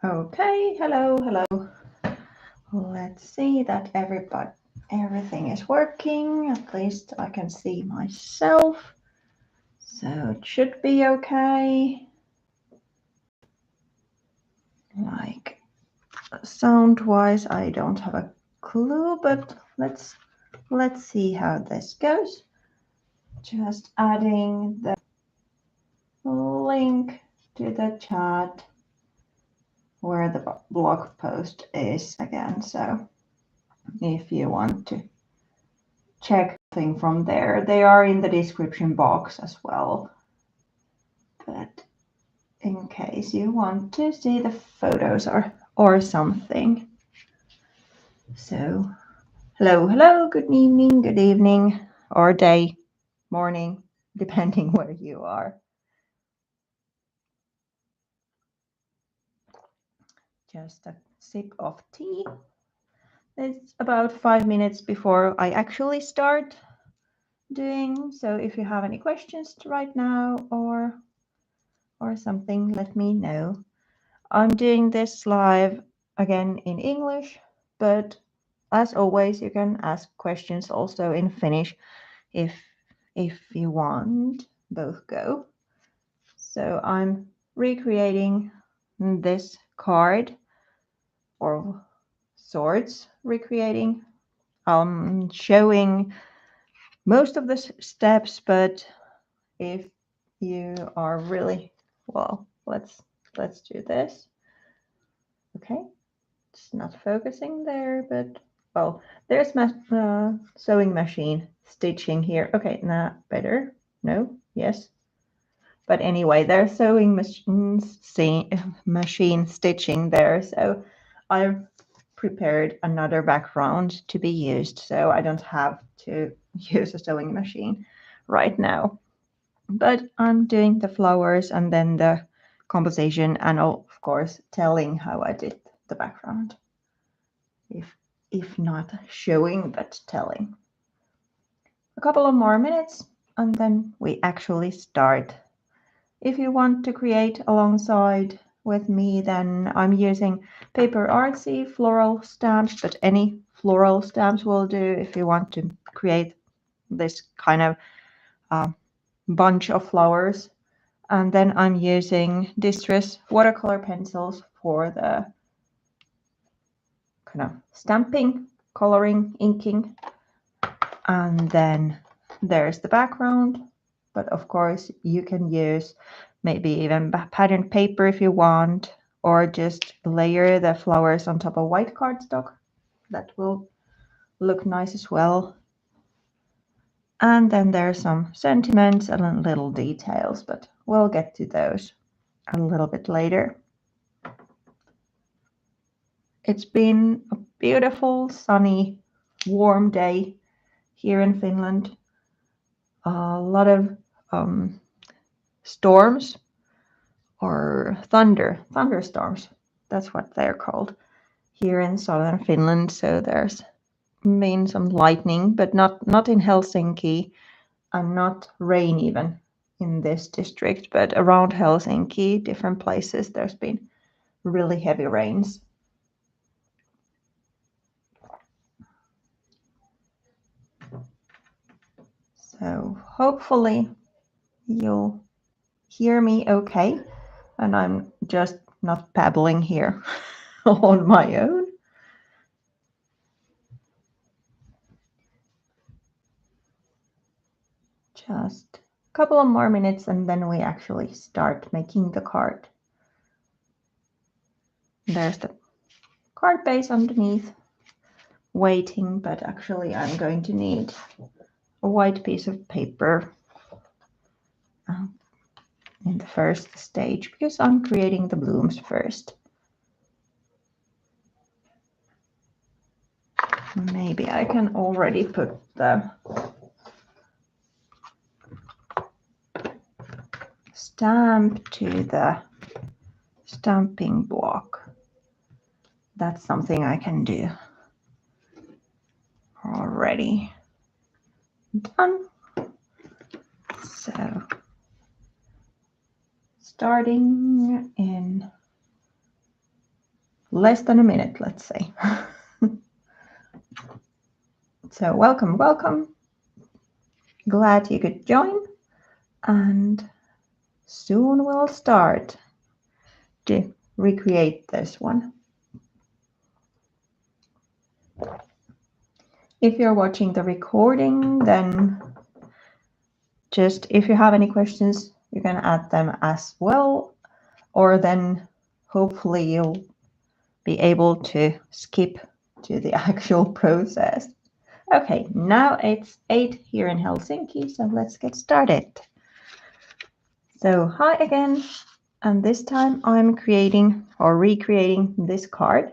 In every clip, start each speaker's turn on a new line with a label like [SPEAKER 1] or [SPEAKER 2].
[SPEAKER 1] Okay, hello. Let's see that everything is working. At least I can see myself. So it should be okay. Like sound-wise, I don't have a clue, but let's see how this goes. Just adding the link to the chat where the blog post is again. So if you want to check thing from there, they are in the description box as well. But in case you want to see the photos or something. So hello, good evening, or day, morning, depending where you are. Just a sip of tea. It's about 5 minutes before I actually start doing. So if you have any questions right now or something, let me know. I'm doing this live again in English, but as always, you can ask questions also in Finnish if you want. Both go. So I'm recreating this card, or sorts recreating. Showing most of the steps, but if you are really well, let's do this. Okay, it's not focusing there, but well, there's sewing machine stitching here. Okay, now better. No, yes. But anyway, there's sewing machine stitching there. So I've prepared another background to be used, so I don't have to use a sewing machine right now. But I'm doing the flowers and then the composition, and of course telling how I did the background. If not showing, but telling. A couple of more minutes and then we actually start. If you want to create alongside with me, then I'm using PaperArtsy floral stamps, but any floral stamps will do if you want to create this kind of bunch of flowers. And then I'm using Distress watercolor pencils for the kind of stamping, coloring, inking. And then there's the background. But of course, you can use maybe even patterned paper if you want, or just layer the flowers on top of white cardstock. That will look nice as well. And then there's some sentiments and little details, but we'll get to those a little bit later. It's been a beautiful, sunny, warm day here in Finland. A lot of storms or thunderstorms. That's what they're called here in southern Finland. So there's been some lightning, but not in Helsinki, and not rain even in this district, but around Helsinki, different places, there's been really heavy rains. So hopefully you'll hear me okay, and I'm just not babbling here on my own. Just a couple of more minutes and then we actually start making the card. There's the card base underneath waiting, but actually I'm going to need a white piece of paper in the first stage because I'm creating the blooms first. Maybe I can already put the stamp to the stamping block. That's something I can do already. Done. So starting in less than a minute, let's say. So welcome, welcome. Glad you could join, and soon we'll start to recreate this one. If you're watching the recording, then just if you have any questions, you can add them as well, or then hopefully you'll be able to skip to the actual process. Okay, now it's 8 here in Helsinki, so let's get started. So hi again, and this time I'm creating or recreating this card.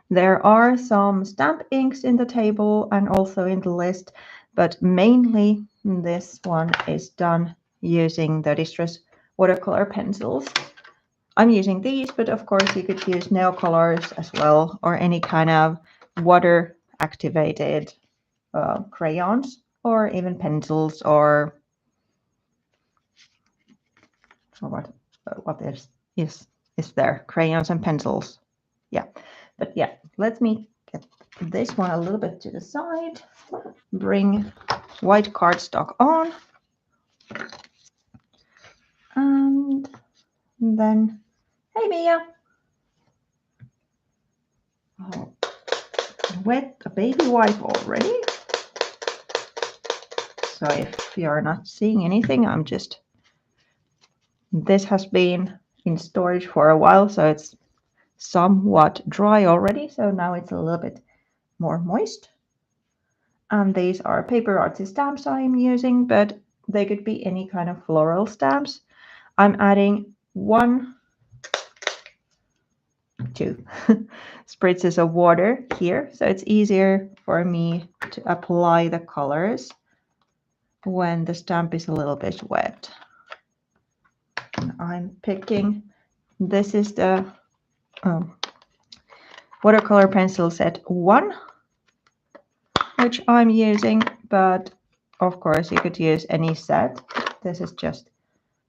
[SPEAKER 1] There are some stamp inks in the table and also in the list, but mainly this one is done using the Distress watercolor pencils. I'm using these, but of course you could use nail colors as well, or any kind of water activated crayons, or even pencils, or what is there? Crayons and pencils. Yeah, but yeah, let me get this one a little bit to the side. Bring white cardstock on, and then, hey Mia. Oh, wet a baby wipe already. So if you're not seeing anything, this has been in storage for a while, so it's somewhat dry already. So now it's a little bit more moist. And these are PaperArtsy stamps I'm using, but they could be any kind of floral stamps. I'm adding 2 spritzes of water here, so it's easier for me to apply the colors when the stamp is a little bit wet. And I'm picking, this is the watercolor pencil set 1, which I'm using, but of course you could use any set. This is just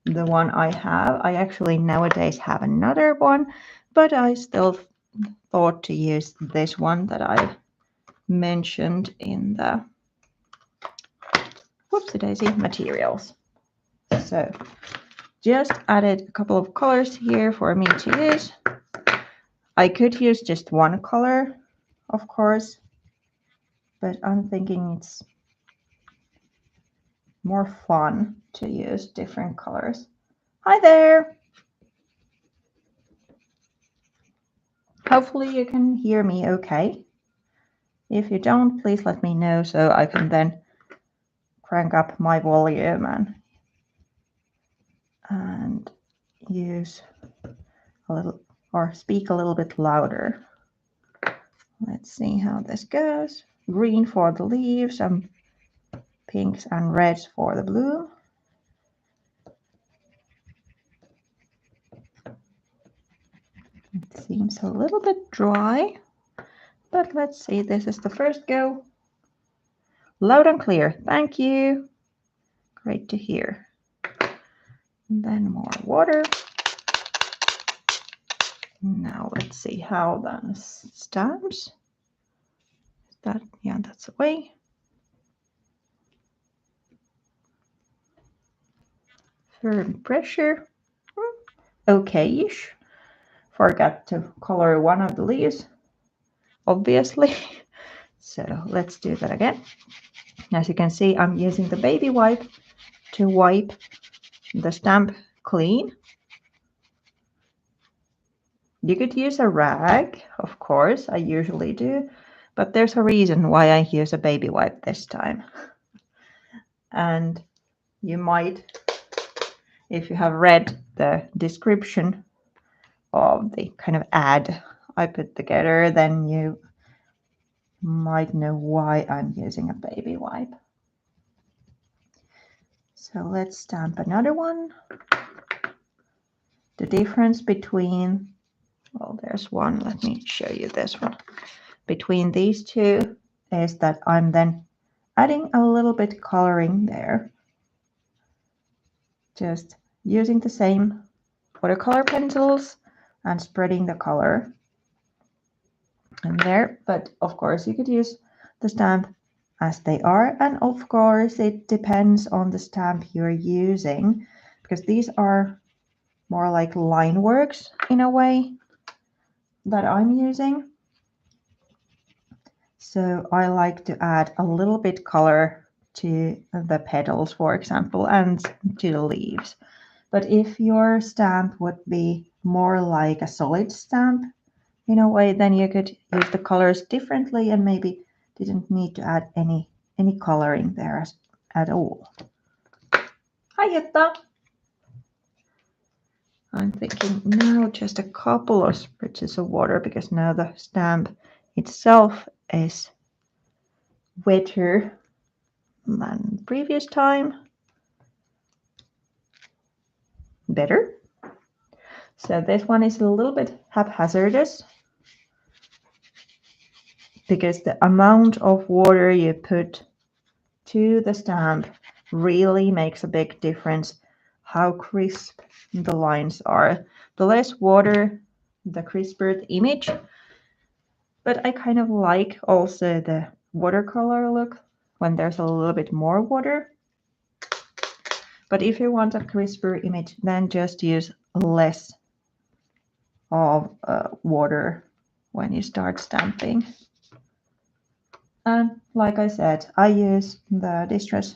[SPEAKER 1] the one I have. I actually nowadays have another one, but I still thought to use this one that I mentioned in the whoopsie-daisy materials. So just added a couple of colors here for me to use. I could use just one color, of course, but I'm thinking it's more fun to use different colors. Hi there! Hopefully you can hear me okay. If you don't, please let me know so I can then crank up my volume and use a little or speak a little bit louder. Let's see how this goes. Green for the leaves, some pinks and reds for the blue. It seems a little bit dry, but let's see. This is the first go. Loud and clear. Thank you. Great to hear. And then more water. Now let's see how that stamps. Yeah, that's away. Firm pressure. Okay-ish. Forgot to color one of the leaves, obviously. So let's do that again. As you can see, I'm using the baby wipe to wipe the stamp clean. You could use a rag, of course, I usually do, but there's a reason why I use a baby wipe this time. And you might, if you have read the description of the kind of ad I put together, then you might know why I'm using a baby wipe. So let's stamp another one. The difference between, well, there's one, let me show you this one. Between these two is that I'm then adding a little bit coloring there. Just using the same watercolor pencils, and spreading the color in there. But of course you could use the stamp as they are, and of course it depends on the stamp you're using, because these are more like line works in a way that I'm using. So I like to add a little bit color to the petals, for example, and to the leaves. But if your stamp would be more like a solid stamp in a way, then you could use the colors differently and maybe didn't need to add any coloring there at all. Hi Jutta! I'm thinking now just a couple of spritz of water, because now the stamp itself is wetter than the previous time. Better. So this one is a little bit haphazardous, because the amount of water you put to the stamp really makes a big difference how crisp the lines are. The less water, the crisper the image. But I kind of like also the watercolor look when there's a little bit more water. But if you want a crisper image, then just use less of water when you start stamping. And like I said, I use the Distress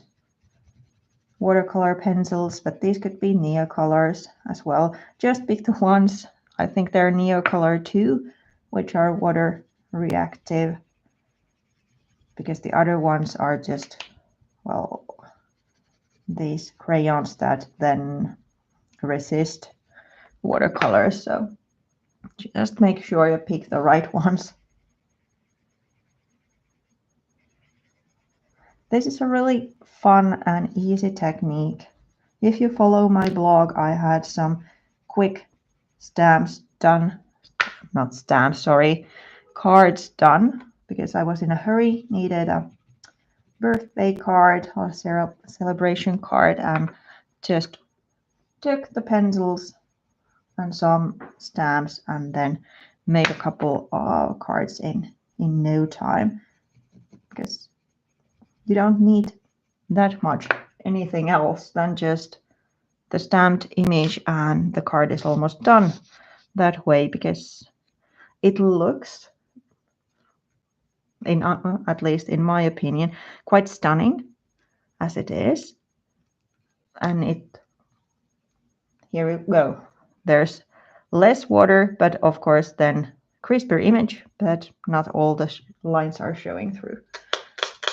[SPEAKER 1] watercolor pencils, but these could be Neocolors as well. Just pick the ones, I think they're Neocolor 2, which are water reactive, because the other ones are just, well, these crayons that then resist watercolors. So just make sure you pick the right ones. This is a really fun and easy technique. If you follow my blog, I had some quick stamps done, not stamps, sorry, cards done, because I was in a hurry, needed a birthday card or celebration card, and just took the pencils and some stamps and then made a couple of cards in no time, because you don't need that much anything else than just the stamped image, and the card is almost done that way, because it looks, in at least in my opinion, quite stunning as it is. And it, here we go, there's less water, but of course then crisper image, but not all the lines are showing through.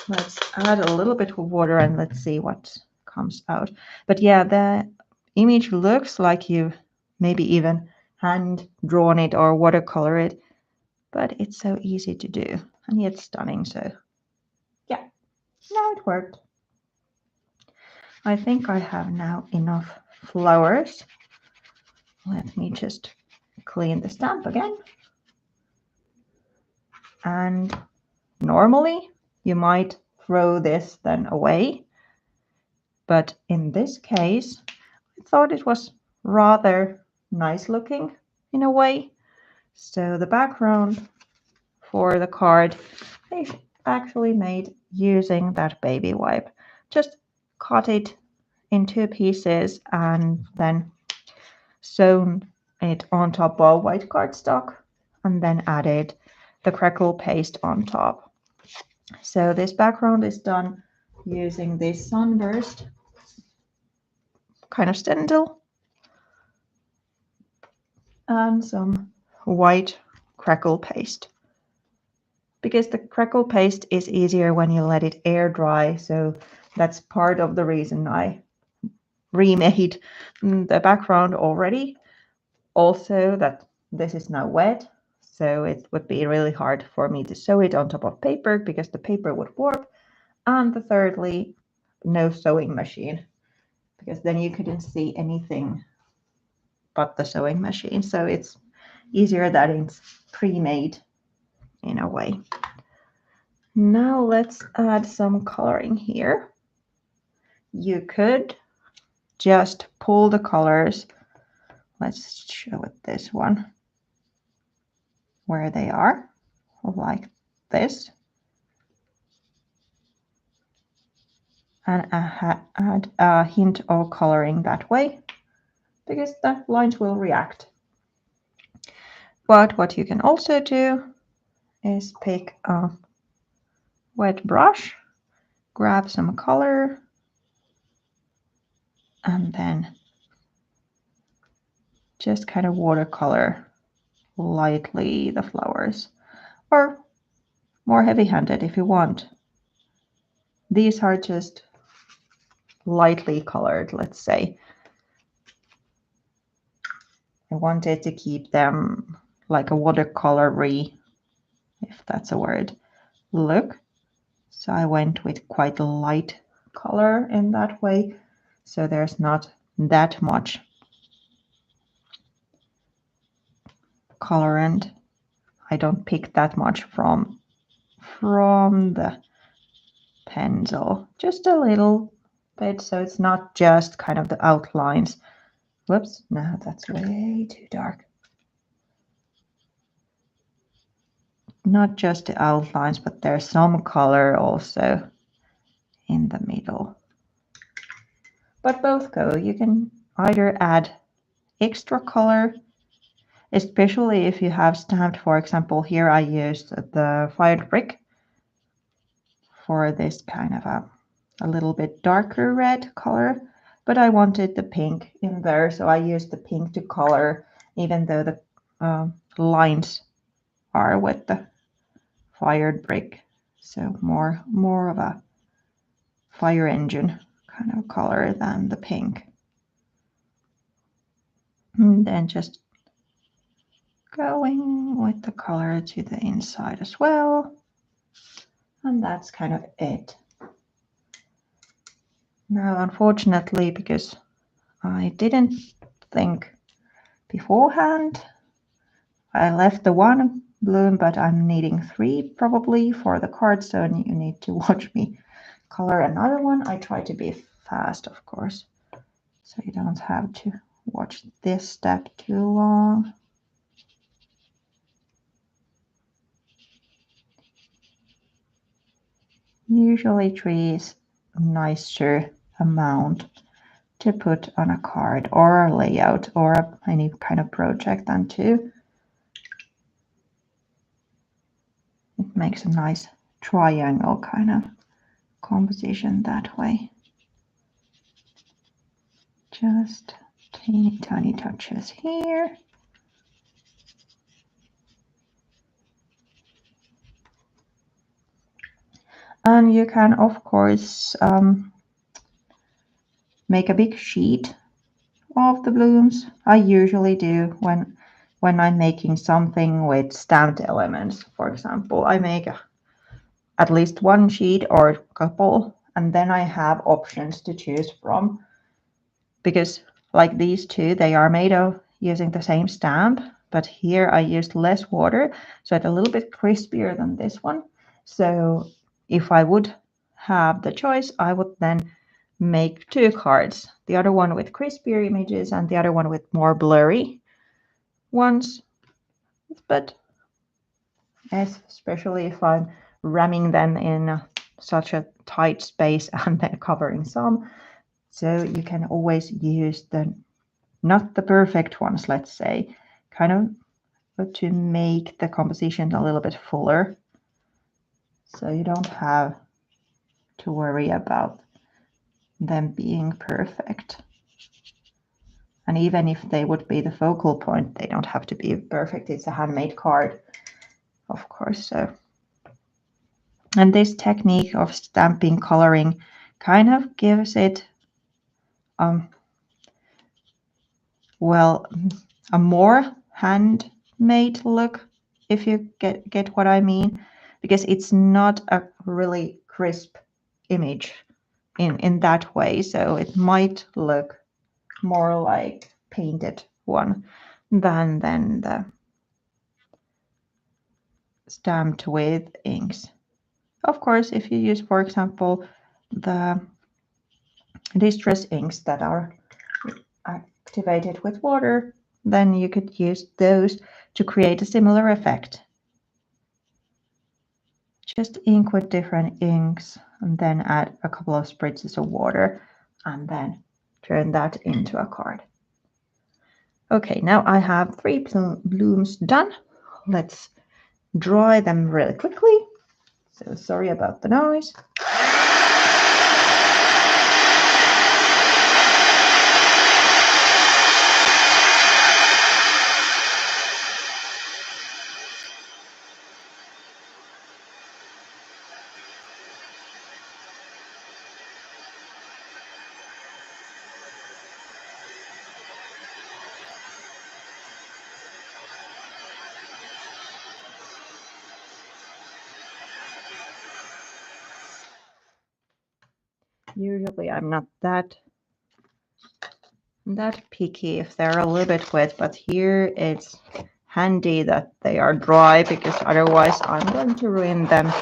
[SPEAKER 1] Let's add a little bit of water and let's see what comes out. But yeah, the image looks like you've maybe even hand drawn it or watercolor it, but it's so easy to do and yet stunning. So yeah, now it worked. I think I have now enough flowers. Let me just clean the stamp again. And normally you might throw this then away, but in this case I thought it was rather nice looking in a way. So the background for the card I actually made using that baby wipe. Just cut it in 2 pieces and then sewn it on top of white cardstock, and then added the crackle paste on top. So this background is done using this sunburst kind of stencil and some white crackle paste, because the crackle paste is easier when you let it air dry. So that's part of the reason I remade the background already. Also that this is now wet, so it would be really hard for me to sew it on top of paper because the paper would warp. And thirdly, no sewing machine, because then you couldn't see anything but the sewing machine. So it's easier that it's pre-made in a way. Now let's add some coloring here. You could just pull the colors. Let's show it this one. where they are, like this. And add a hint of coloring that way, because the lines will react. But what you can also do is pick a wet brush, grab some color, and then just kind of watercolor lightly the flowers, or more heavy-handed if you want. These are just lightly colored, let's say. I wanted to keep them like a watercolory, if that's a word, look. So I went with quite a light color in that way, so there's not that much color, and I don't pick that much from the pencil, just a little bit, so it's not just kind of the outlines. Whoops, no, that's way too dark. Not just the outlines, but there's some color also in the middle. But both go. You can either add extra color, especially if you have stamped, for example, here I used the fired brick for this kind of a little bit darker red color, but I wanted the pink in there, so I used the pink to color, even though the lines are with the fired brick. So more of a fire engine kind of color than the pink. And then just going with the color to the inside as well. And that's kind of it. Now, unfortunately, because I didn't think beforehand, I left the one bloom, but I'm needing 3 probably for the card, so you need to watch me color another one. I try to be fast, of course, so you don't have to watch this step too long. Usually 3 is a nicer amount to put on a card or a layout or any kind of project than 2. It makes a nice triangle kind of composition that way. Just teeny tiny touches here. And you can, of course, make a big sheet of the blooms. I usually do when I'm making something with stamped elements. For example, I make at least 1 sheet or a couple, and then I have options to choose from, because like these 2, they are made of using the same stamp, but here I used less water, so it's a little bit crispier than this one. So if I would have the choice, I would then make 2 cards, the other one with crispier images and the other one with more blurry ones. But especially if I'm ramming them in such a tight space and then covering some, so you can always use not the perfect ones, let's say, kind of to make the composition a little bit fuller, so you don't have to worry about them being perfect. And even if they would be the focal point, they don't have to be perfect. It's a handmade card, of course. So, and this technique of stamping coloring kind of gives it well, a more handmade look, if you get what I mean, because it's not a really crisp image in that way, so it might look more like painted one than the stamped with inks. Of course, if you use, for example, the distress inks that are activated with water, then you could use those to create a similar effect. Just ink with different inks and then add a couple of spritzes of water and then turn that into a card. Okay, now I have 3 blooms done. Let's dry them really quickly. So sorry about the noise. Usually I'm not that picky if they're a little bit wet, but here it's handy that they are dry because otherwise I'm going to ruin them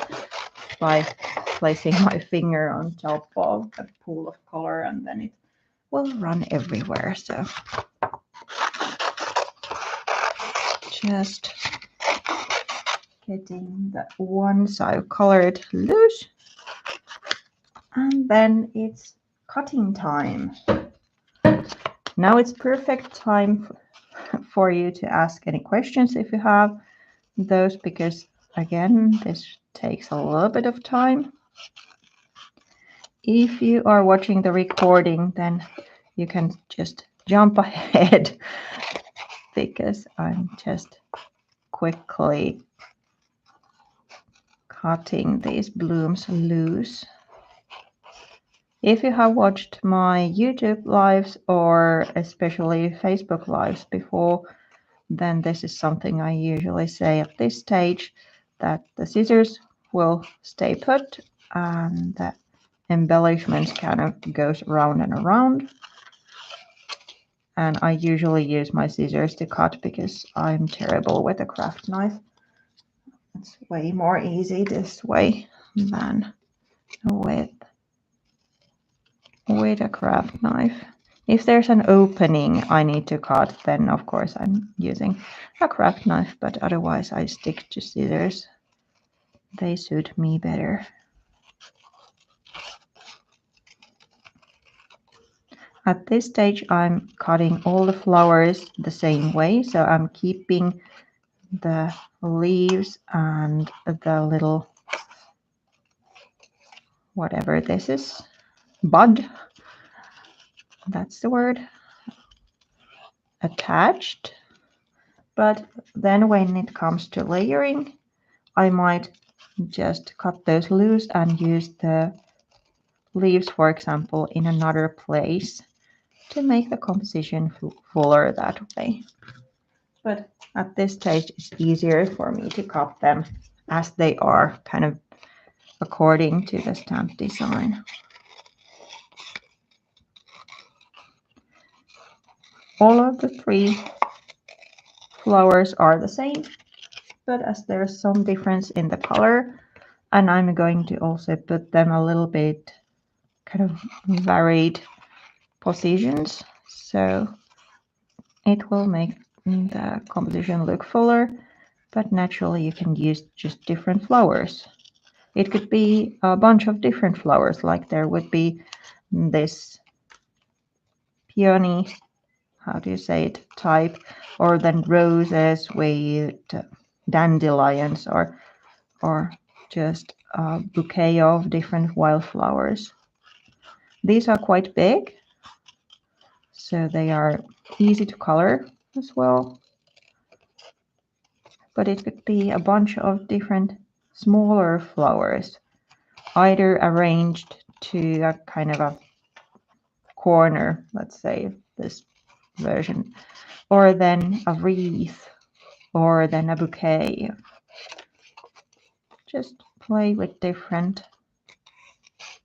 [SPEAKER 1] by placing my finger on top of a pool of color and then it will run everywhere. So just getting the ones I've colored loose. And then it's cutting time. Now it's perfect time for you to ask any questions if you have those, because again, this takes a little bit of time. If you are watching the recording, then you can just jump ahead because I'm just quickly cutting these blooms loose. If you have watched my YouTube lives or especially Facebook lives before, then this is something I usually say at this stage, that the scissors will stay put and the embellishments kind of goes around and around. And I usually use my scissors to cut because I'm terrible with a craft knife. It's way more easy this way than with a craft knife. If there's an opening I need to cut, then of course I'm using a craft knife, but otherwise I stick to scissors. They suit me better. At this stage I'm cutting all the flowers the same way, so I'm keeping the leaves and the little, whatever this is, bud, that's the word, attached. But then when it comes to layering, I might just cut those loose and use the leaves, for example, in another place to make the composition fuller that way. But at this stage, it's easier for me to cut them as they are, kind of according to the stamp design. All of the 3 flowers are the same, but as there's some difference in the color, and I'm going to also put them a little bit kind of varied positions, so it will make the composition look fuller, but naturally you can use just different flowers. It could be a bunch of different flowers, like there would be this peony, how do you say it, type, or then roses with dandelions, or just a bouquet of different wildflowers. These are quite big, so they are easy to color as well. But it could be a bunch of different smaller flowers, either arranged to a kind of a corner, let's say this version, or then a wreath, or then a bouquet. Just play with different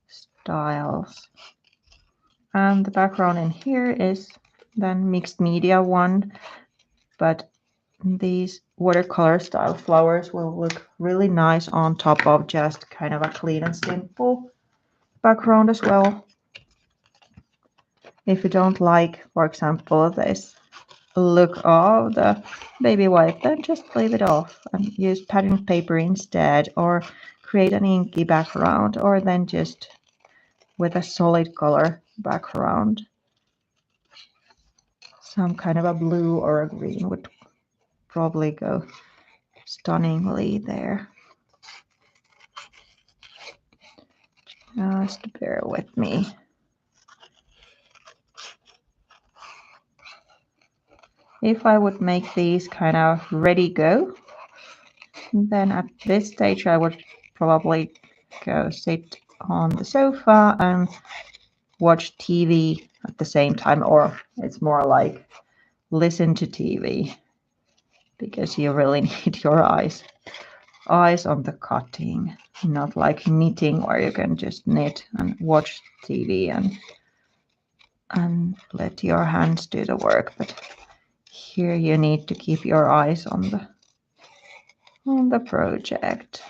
[SPEAKER 1] styles. And the background in here is then mixed media one, but these watercolor style flowers will look really nice on top of just kind of a clean and simple background as well. If you don't like, for example, this look of the baby white, then just leave it off and use pattern paper instead, or create an inky background, or then just with a solid color background. Some kind of a blue or a green would probably go stunningly there. Just bear with me. If I would make these kind of ready go, then at this stage I would probably go sit on the sofa and watch TV at the same time, or it's more like listen to TV, because you really need your eyes on the cutting, not like knitting where you can just knit and watch TV and let your hands do the work. But here you need to keep your eyes on the project.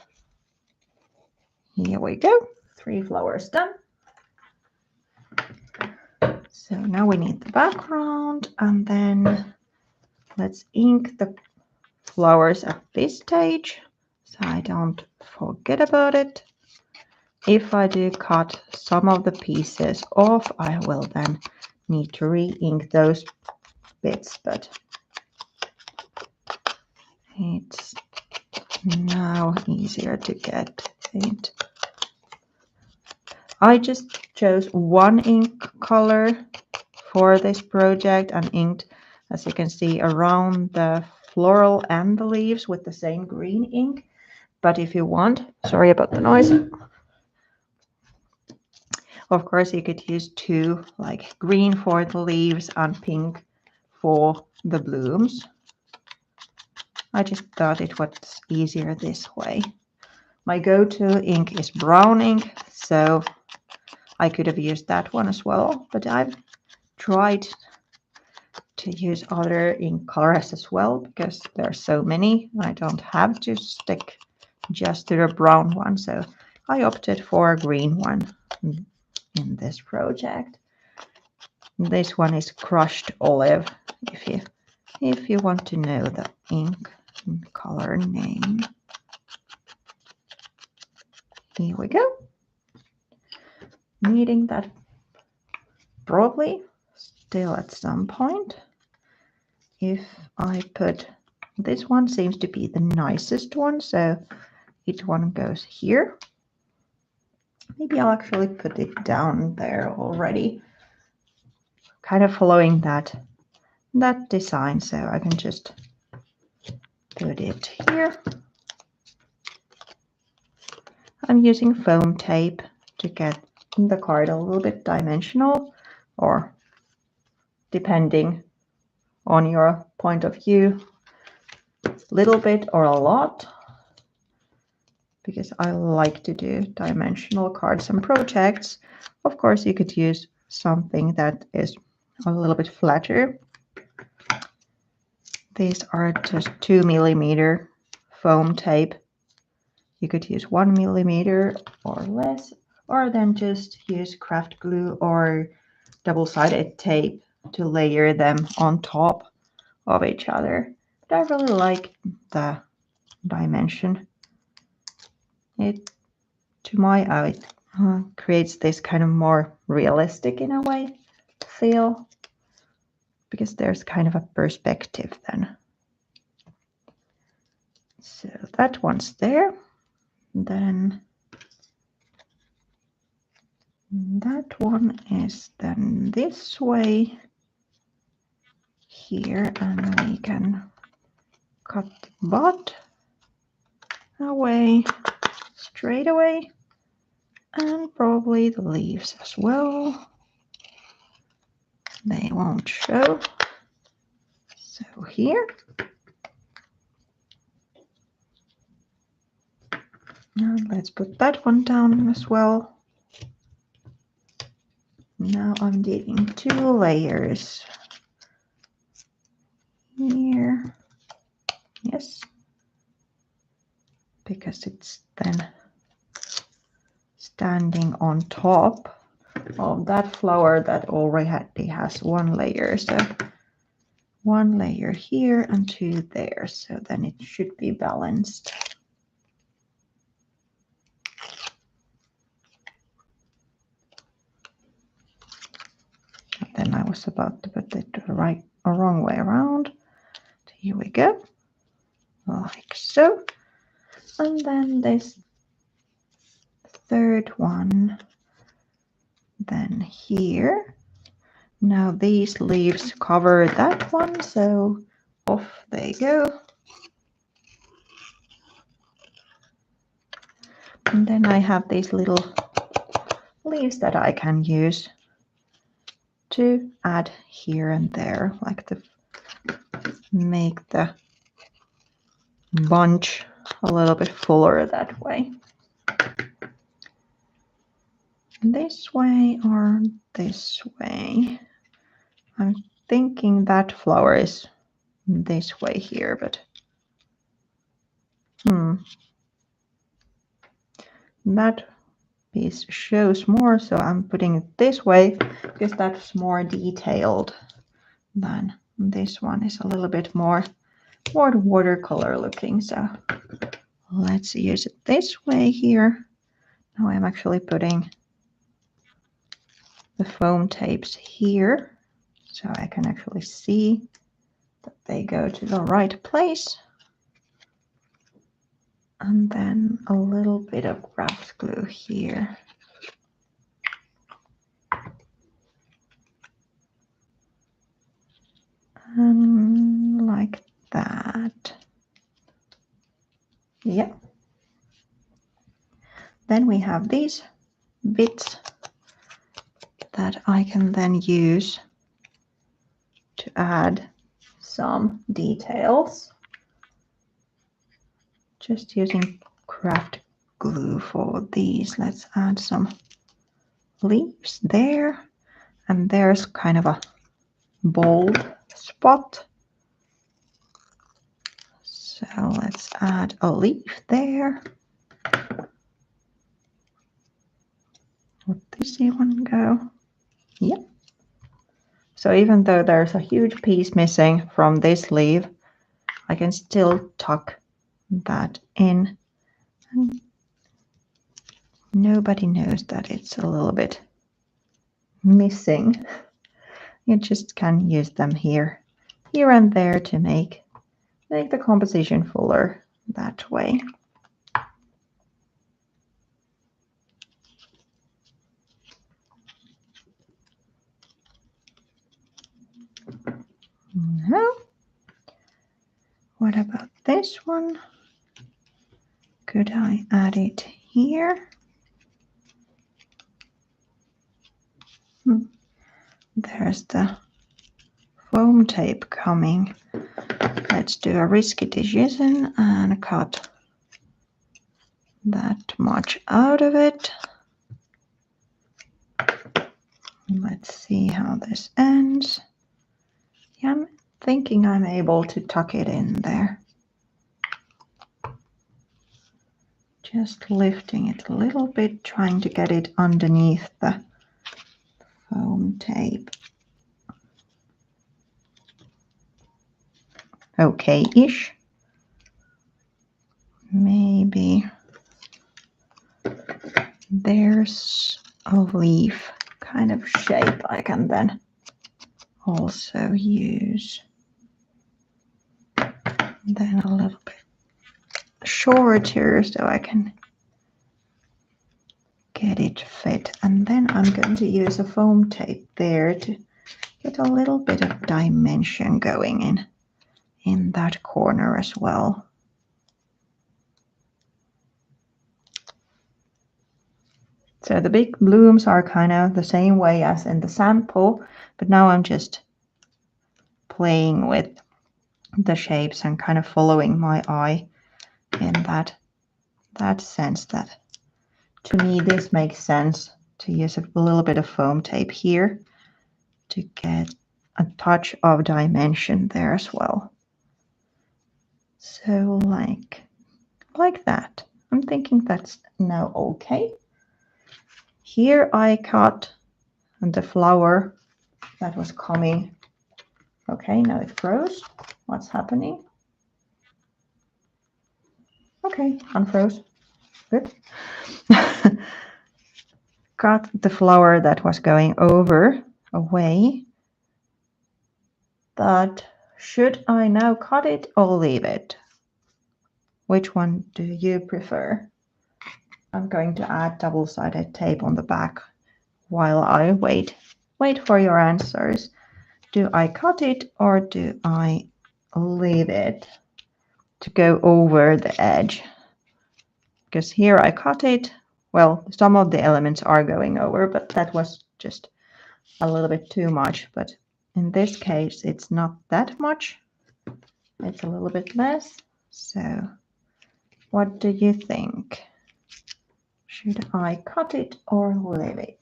[SPEAKER 1] Here we go. 3 flowers done. So now we need the background, and then let's ink the flowers at this stage so I don't forget about it. If I do cut some of the pieces off, I will then need to re-ink those bits, but it's now easier to get it. I just chose one ink color for this project and inked, as you can see, around the floral and the leaves with the same green ink. But if you want, sorry about the noise, of course you could use 2, like green for the leaves and pink for the blooms. I just thought it was easier this way. My go-to ink is brown ink, so I could have used that one as well, but I've tried to use other ink colors as well, because there are so many. I don't have to stick just to the brown one, so I opted for a green one in this project. This one is crushed olive, if you want to know the ink color name. Here we go. Needing that probably still at some point. If I put this one, seems to be the nicest one, so each one goes here. Maybe I'll actually put it down there already, kind of following that design, so I can just put it here. I'm using foam tape to get the card a little bit dimensional, or depending on your point of view, a little bit or a lot, because I like to do dimensional cards and projects. Of course, you could use something that is a little bit flatter. These are just 2mm foam tape. You could use 1mm or less, or then just use craft glue or double-sided tape to layer them on top of each other. But I really like the dimension. It, to my eye, creates this kind of more realistic, in a way, feel, because there's kind of a perspective then. So that one's there. Then that one is then this way here, and we can cut the bud away straight away, and probably the leaves as well. They won't show. So here. Now let's put that one down as well. Now I'm doing 2 layers here. Yes, because it's then standing on top of that flower that already has 1 layer. So one layer here and two there, so then it should be balanced. And then I was about to put it the right or wrong way around. Here we go, like so. And then this third one, then here. Now these leaves cover that one, so off they go. And then I have these little leaves that I can use to add here and there, like to make the bunch a little bit fuller that way. This way or this way. I'm thinking that flower is this way here, but that piece shows more, so I'm putting it this way because that's more detailed than this one. Is a little bit more watercolor looking, so let's use it this way here. Now I'm actually putting the foam tapes here so I can actually see that they go to the right place. And then a little bit of craft glue here. And like that. Yeah. Then we have these bits that I can then use to add some details. Just using craft glue for these. Let's add some leaves there. And there's kind of a bold spot. So let's add a leaf there. Would this even go? Yep. So even though there's a huge piece missing from this leaf, I can still tuck that in. And nobody knows that it's a little bit missing. You just can use them here and there to make the composition fuller that way. Now, what about this one? Could I add it here? There's the foam tape coming. Let's do a risky decision and cut that much out of it. Let's see how this ends. Yeah, I'm thinking I'm able to tuck it in there. Just lifting it a little bit, trying to get it underneath the foam tape. Okay-ish. Maybe there's a leaf kind of shape I can then also use. Then a little bit shorter so I can get it fit. And then I'm going to use a foam tape there to get a little bit of dimension going in that corner as well. So the big blooms are kind of the same way as in the sample, but now I'm just playing with the shapes and kind of following my eye in that sense that to me this makes sense to use a little bit of foam tape here to get a touch of dimension there as well. So like that. I'm thinking that's now okay. Here I cut the flower that was coming Okay, now it froze. What's happening? Okay, unfroze. Good. Got the flower that was going over away. But should I now cut it or leave it? Which one do you prefer? I'm going to add double-sided tape on the back while I wait for your answers. Do I cut it or do I leave it to go over the edge? Because here I cut it. Well, some of the elements are going over, but that was just a little bit too much. But in this case, it's not that much. It's a little bit less. So what do you think? Should I cut it or leave it?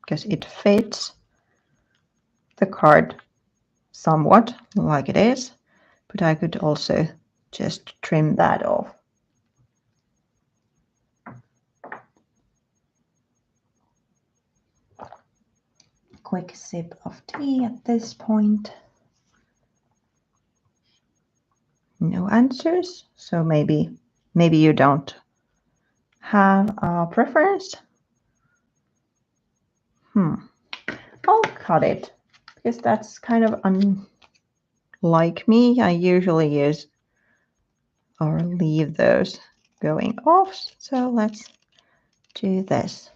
[SPEAKER 1] Because it fits the card somewhat like it is, but I could also just trim that off. Quick sip of tea at this point. No answers, so maybe you don't have a preference. I'll cut it because that's kind of unlike me. I usually use or leave those going off. So let's do this.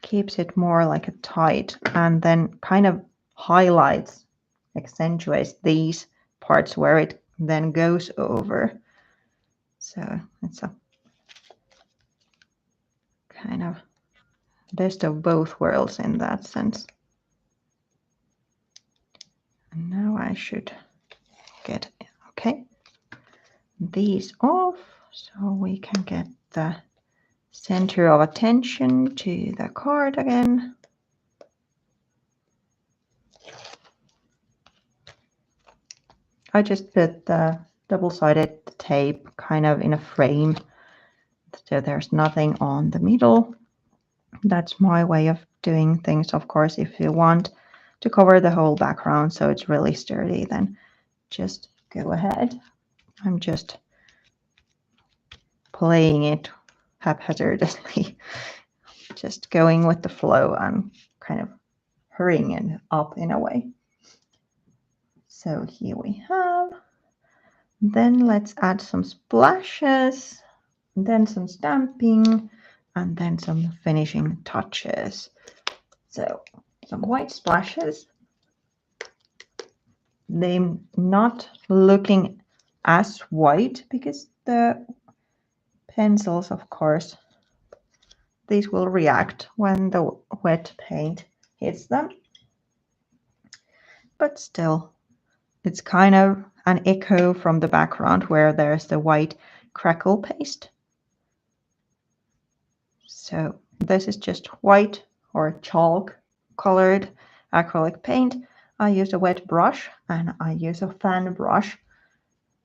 [SPEAKER 1] Keeps it more like a tight and then kind of highlights, accentuates these parts where it then goes over. So it's a kind of best of both worlds in that sense. And now I should get, okay, these off so we can get the center of attention to the card again. I just put the double-sided tape kind of in a frame so there's nothing on the middle. That's my way of doing things. Of course, if you want to cover the whole background so it's really sturdy, then just go ahead. I'm just playing it haphazardly, just going with the flow and kind of hurrying it up in a way. So here we have. Then let's add some splashes, then some stamping, and then some finishing touches. So some white splashes. They're not looking as white because the pencils, of course, these will react when the wet paint hits them. But still, it's kind of an echo from the background where there's the white crackle paste. So this is just white or chalk colored acrylic paint. I use a wet brush and I use a fan brush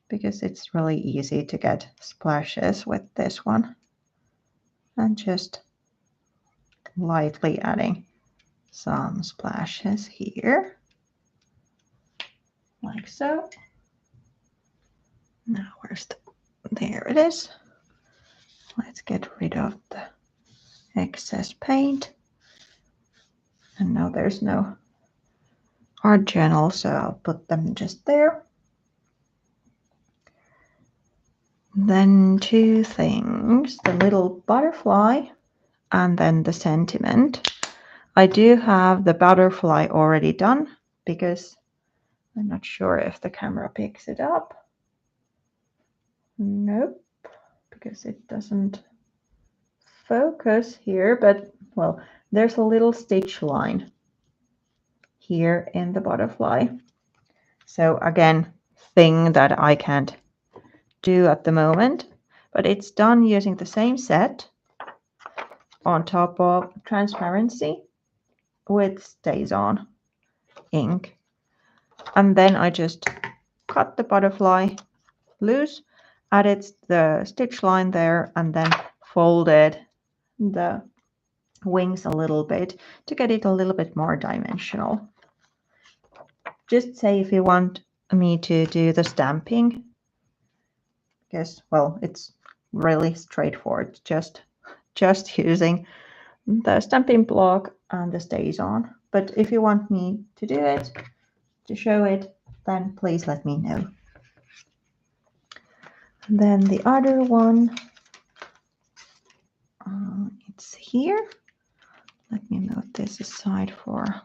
[SPEAKER 1] because it's really easy to get splashes with this one. And just lightly adding some splashes here, like so. Now there it is. Let's get rid of the excess paint. And now there's no art journal, so I'll put them just there. Then two things, the little butterfly and then the sentiment. I do have the butterfly already done because I'm not sure if the camera picks it up. Nope, because it doesn't focus here, but well, there's a little stitch line here in the butterfly. So again, thing that I can't do at the moment, but it's done using the same set on top of transparency with StaxOn ink. And then I just cut the butterfly loose, added the stitch line there, and then folded the wings a little bit to get it a little bit more dimensional. Just say if you want me to do the stamping, because, well, it's really straightforward, just using the stamping block and the StaxOn. But if you want me to do it, to show it, then please let me know. And then the other one, it's here. Let me move this aside for a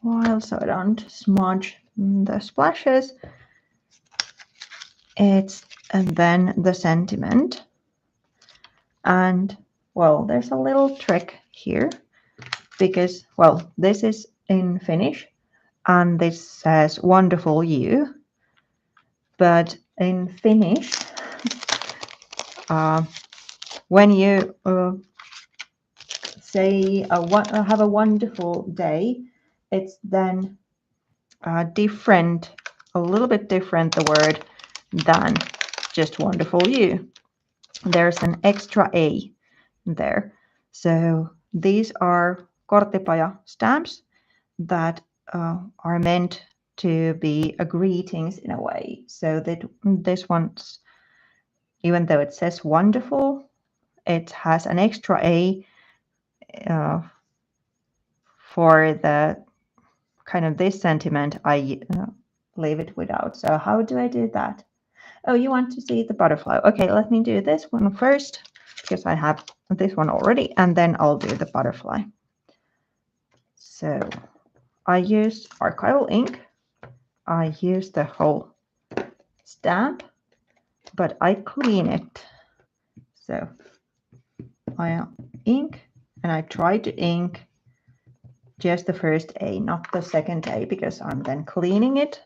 [SPEAKER 1] while so I don't smudge the splashes. It's and then the sentiment. And, well, there's a little trick here because, well, this is in Finnish and this says wonderful you. But in Finnish, when you say have a wonderful day, it's then different, a little bit different, the word, than just wonderful you. There's an extra A there. So these are Korttipaja stamps that are meant to be a greetings in a way. So that this one's, even though it says wonderful, it has an extra A for the kind of this sentiment. I leave it without. So how do I do that? Oh, you want to see the butterfly? Okay, let me do this one first because I have this one already, and then I'll do the butterfly. So I use Archival ink. I use the whole stamp, but I clean it. So I ink, and I try to ink just the first A, not the second A, because I'm then cleaning it.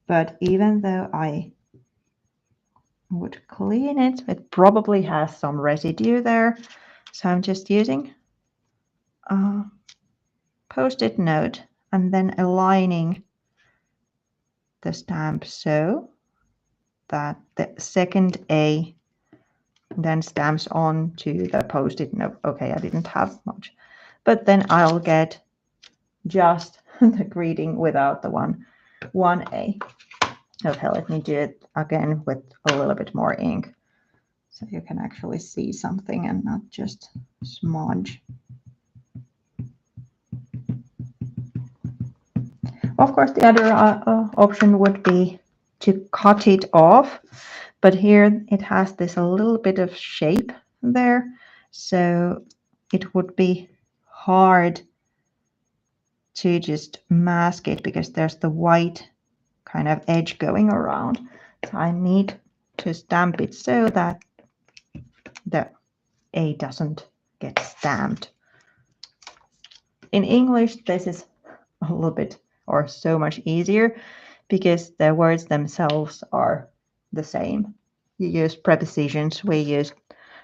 [SPEAKER 1] But even though I would clean it, it probably has some residue there. So I'm just using a Post-it note and then aligning the stamp so that the second A then stamps on to the Post-it note. Okay, I didn't have much, but then I'll get just the greeting without the 1A. Okay, let me do it again with a little bit more ink so you can actually see something and not just smudge. Of course, the other option would be to cut it off, but here it has this a little bit of shape there, so it would be hard to just mask it because there's the white kind of edge going around. So I need to stamp it so that the A doesn't get stamped. In English, this is a little bit or so much easier because the words themselves are the same. You use prepositions, we use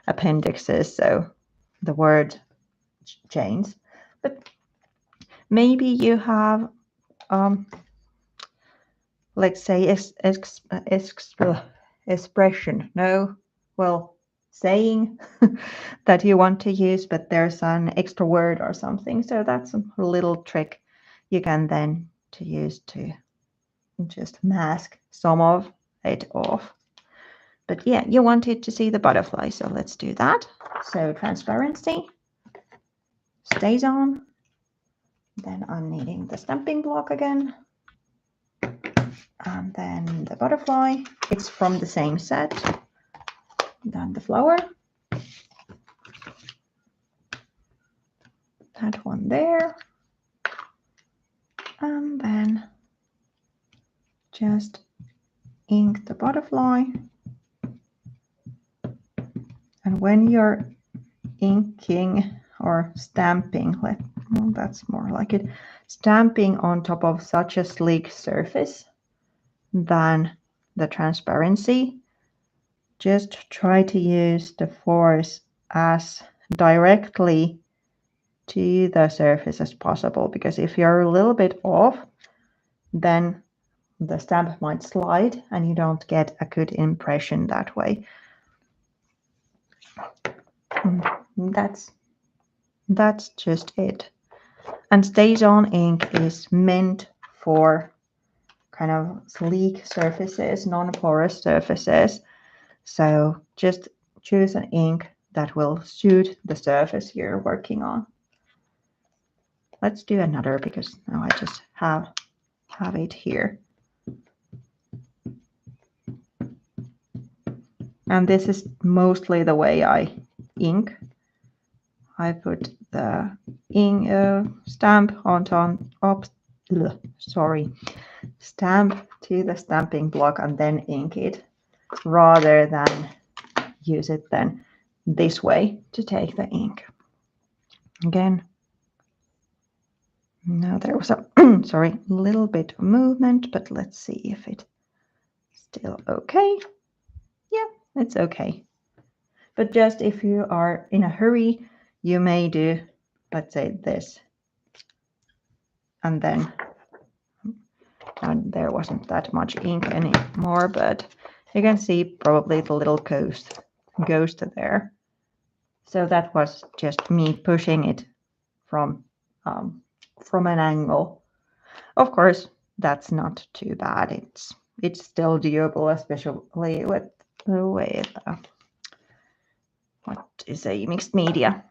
[SPEAKER 1] appendixes, so the word changes. But maybe you have, let's say, expression, no, well, saying that you want to use, but there's an extra word or something. So that's a little trick you can then to use to just mask some of it off. But yeah, you wanted to see the butterfly, so let's do that. So transparency, StaxOn. Then I'm needing the stamping block again. And then the butterfly. It's from the same set. Then the flower. That one there. And then just ink the butterfly. And when you're inking or stamping, that's more like it, stamping on top of such a sleek surface than the transparency, just try to use the force as directly to the surface as possible, because if you're a little bit off, then the stamp might slide and you don't get a good impression that way. that's just it. And StaxOn ink is meant for kind of sleek surfaces, non-porous surfaces. So just choose an ink that will suit the surface you're working on. Let's do another because now I just have it here. And this is mostly the way I ink. I put the ink stamp stamp to the stamping block and then ink it, rather than use it then this way to take the ink. Again, now there was a little bit of movement, but let's see if it's still okay. Yeah, it's okay. But just if you are in a hurry, you may do, let's say, this. And then there wasn't that much ink anymore, but you can see probably the little ghost there. So that was just me pushing it from an angle. Of course, that's not too bad. It's still doable, especially with what is a mixed media.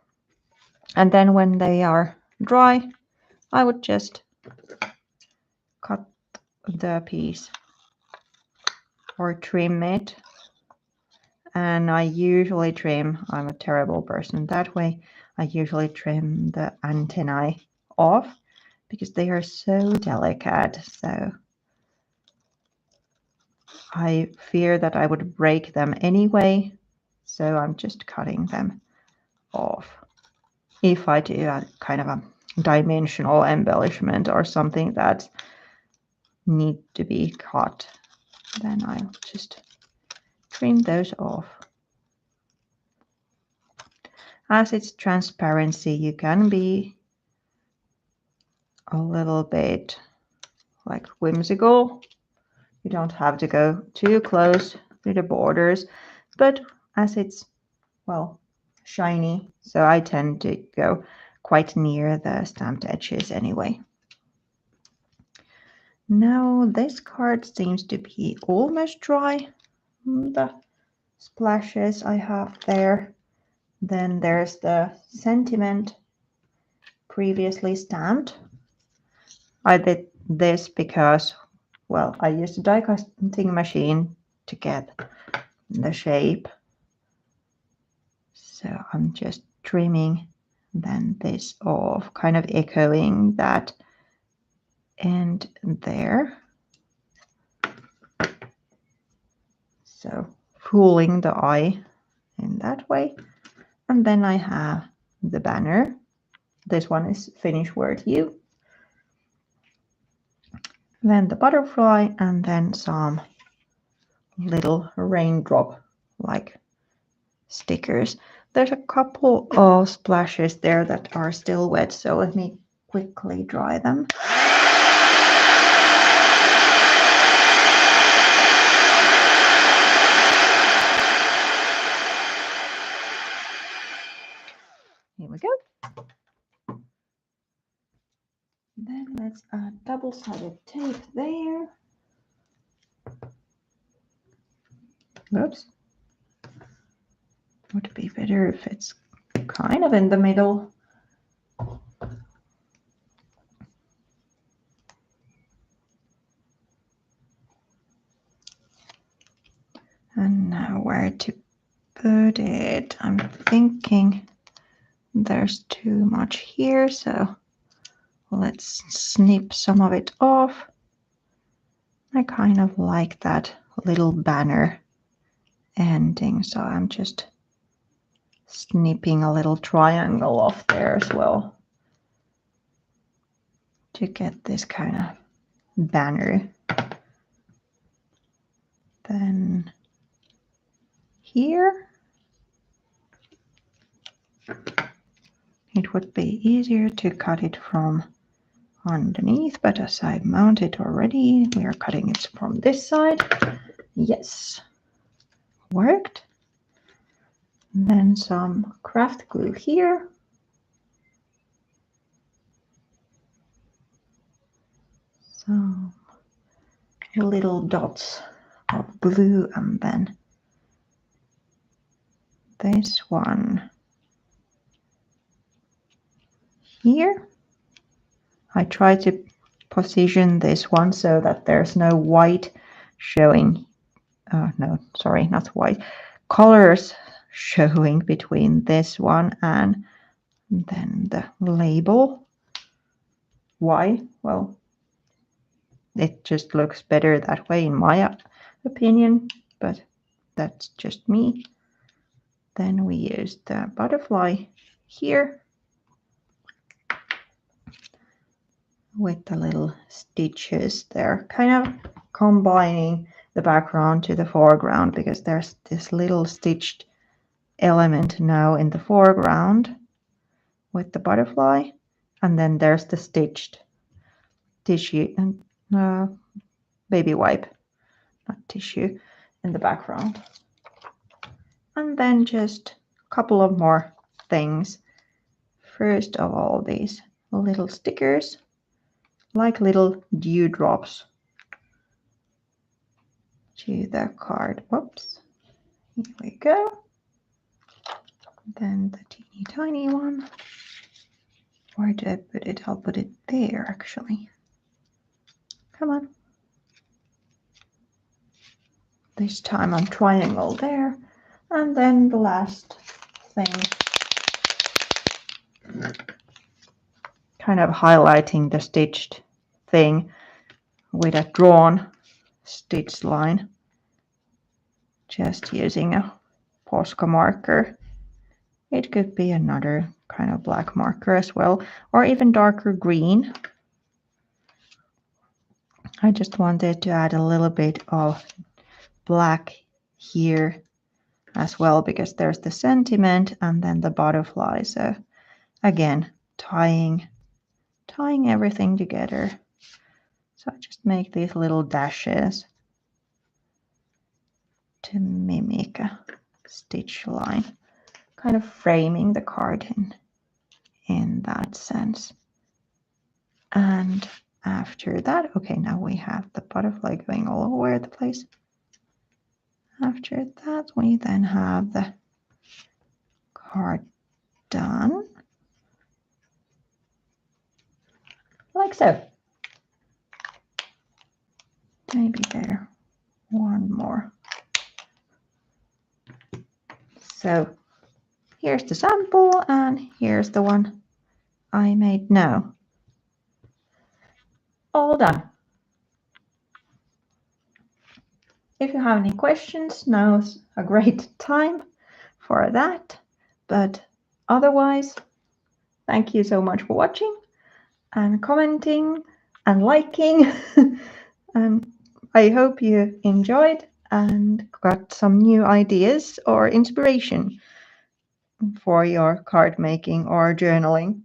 [SPEAKER 1] And then when they are dry, I would just cut the piece or trim it. And I usually trim, I'm a terrible person that way, I usually trim the antennae off because they are so delicate. So I fear that I would break them anyway. So I'm just cutting them off. If I do a kind of a dimensional embellishment or something that need to be cut, then I'll just trim those off. As it's transparency, you can be a little bit like whimsical. You don't have to go too close to the borders, but as it's, well, shiny, so I tend to go quite near the stamped edges anyway. Now this card seems to be almost dry. The splashes I have there. Then there's the sentiment previously stamped. I did this because, well, I used a die casting machine to get the shape. So I'm just trimming then this off, kind of echoing that end there. So fooling the eye in that way. And then I have the banner. This one is Finnish word U. Then the butterfly, and then some little raindrop like stickers. There's a couple of splashes there that are still wet, so let me quickly dry them. Here we go. Then let's add double-sided tape there. Oops. Would be better if it's kind of in the middle. And now where to put it? I'm thinking there's too much here, so let's snip some of it off. I kind of like that little banner ending, so I'm just snipping a little triangle off there as well to get this kind of banner. Then here it would be easier to cut it from underneath, but as I mounted already, we are cutting it from this side. Yes, worked. And then some craft glue here. Some little dots of blue, and then this one here. I try to position this one so that there's no white showing. No, sorry, not white. Colors showing between this one and then the label. Why? Well, it just looks better that way in my opinion, but that's just me. Then we use the butterfly here with the little stitches there, kind of combining the background to the foreground, because there's this little stitched element now in the foreground with the butterfly, and then there's the stitched tissue and baby wipe, not tissue, in the background. And then just a couple of more things. First of all, these little stickers, like little dewdrops to the card. Whoops, here we go. Then the teeny tiny one. Where did I put it? I'll put it there actually. Come on. This time on triangle there. And then the last thing, kind of highlighting the stitched thing with a drawn stitch line, just using a Posca marker. It could be another kind of black marker as well, or even darker green. I just wanted to add a little bit of black here as well, because there's the sentiment and then the butterfly. So again, tying everything together. So I just make these little dashes to mimic a stitch line, kind of framing the card in that sense. And after that, okay, now we have the butterfly going all over the place. After that, we then have the card done, like so. Maybe there, one more. So here's the sample, and here's the one I made now. All done. If you have any questions, now's a great time for that. But otherwise, thank you so much for watching and commenting and liking. And I hope you enjoyed and got some new ideas or inspiration for your card making or journaling.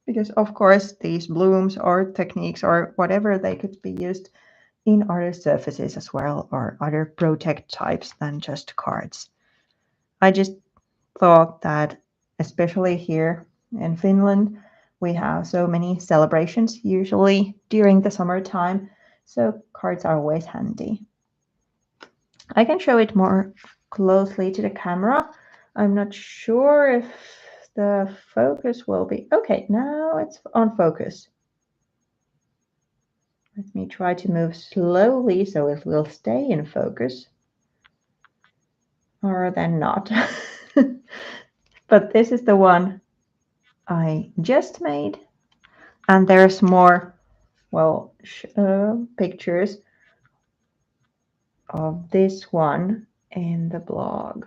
[SPEAKER 1] Because of course, these blooms or techniques or whatever, they could be used in other surfaces as well, or other project types than just cards. I just thought that, especially here in Finland, we have so many celebrations usually during the summertime, so cards are always handy. I can show it more closely to the camera. I'm not sure if the focus will be okay. Now it's on focus. Let me try to move slowly so it will stay in focus, or then not. But this is the one I just made, and there's more, well, pictures of this one in the blog.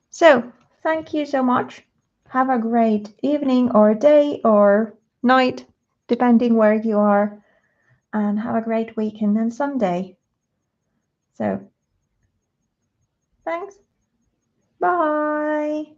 [SPEAKER 1] So thank you so much. Have a great evening or day or night, depending where you are, and have a great weekend and Sunday. So thanks. Bye.